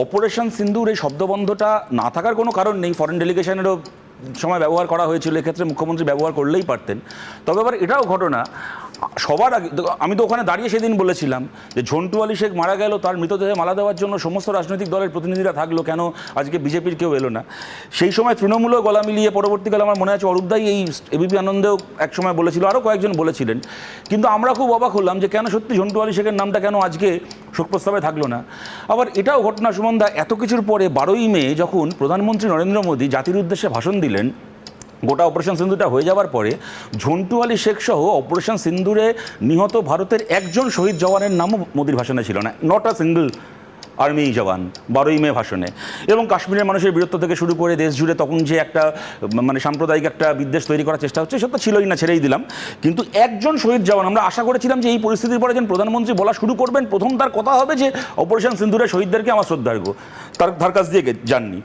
Operation সিন্দুর এই শব্দবন্ধটা না থাকার কোনো কারণ নেই, ফরেন ডেলিগেশনেরও সময় ব্যবহার করা হয়েছিল, এক্ষেত্রে মুখ্যমন্ত্রী ব্যবহার করলেই পারতেন। তবে আবার এটাও ঘটনা, সবার আগে আমি তো ওখানে দাঁড়িয়ে সেদিন বলেছিলাম যে ঝন্টু আলী শেখ মারা গেল, তার মৃতদেহে মালা দেওয়ার জন্য সমস্ত রাজনৈতিক দলের প্রতিনিধিরা থাকলো, কেন আজকে বিজেপির কেউ এলো না? সেই সময় তৃণমূলও গলা মিলিয়ে, পরবর্তীকালে আমার মনে আছে অরূপদাই এই এবিপি আনন্দেও একসময় বলেছিল, আরও কয়েকজন বলেছিলেন। কিন্তু আমরা খুব অবাক হলাম যে কেন সত্যি ঝন্টু আলী শেখের নামটা কেন আজকে শোক প্রস্তাবে থাকলো না। আবার এটাও ঘটনা সুমনদা, এত কিছুর পরে 12ই মে যখন প্রধানমন্ত্রী নরেন্দ্র মোদী জাতির উদ্দেশ্যে ভাষণ দিলেন, গোটা অপারেশন সিন্দুরটা হয়ে যাওয়ার পরে ঝন্টু আলী শেখ সহ অপারেশন সিন্দুরে নিহত ভারতের একজন শহীদ জওয়ানের নামও মোদির ভাষণে ছিল না, নট আ সিঙ্গল আর্মি জওয়ান 12ই মে ভাষণে। এবং কাশ্মীরের মানুষের বীরত্ব থেকে শুরু করে দেশ জুড়ে তখন যে একটা মানে সাম্প্রদায়িক একটা বিদ্বেষ তৈরি করার চেষ্টা হচ্ছে, সেটা ছিলই না, ছেড়েই দিলাম। কিন্তু একজন শহীদ জওয়ান, আমরা আশা করেছিলাম যে এই পরিস্থিতির পরে যেন প্রধানমন্ত্রী বলা শুরু করবেন, প্রথম তার কথা হবে যে অপারেশন সিন্দুরের শহীদদেরকে আমার শ্রদ্ধার্ঘ্য, তার কাছ দিয়ে যাননি।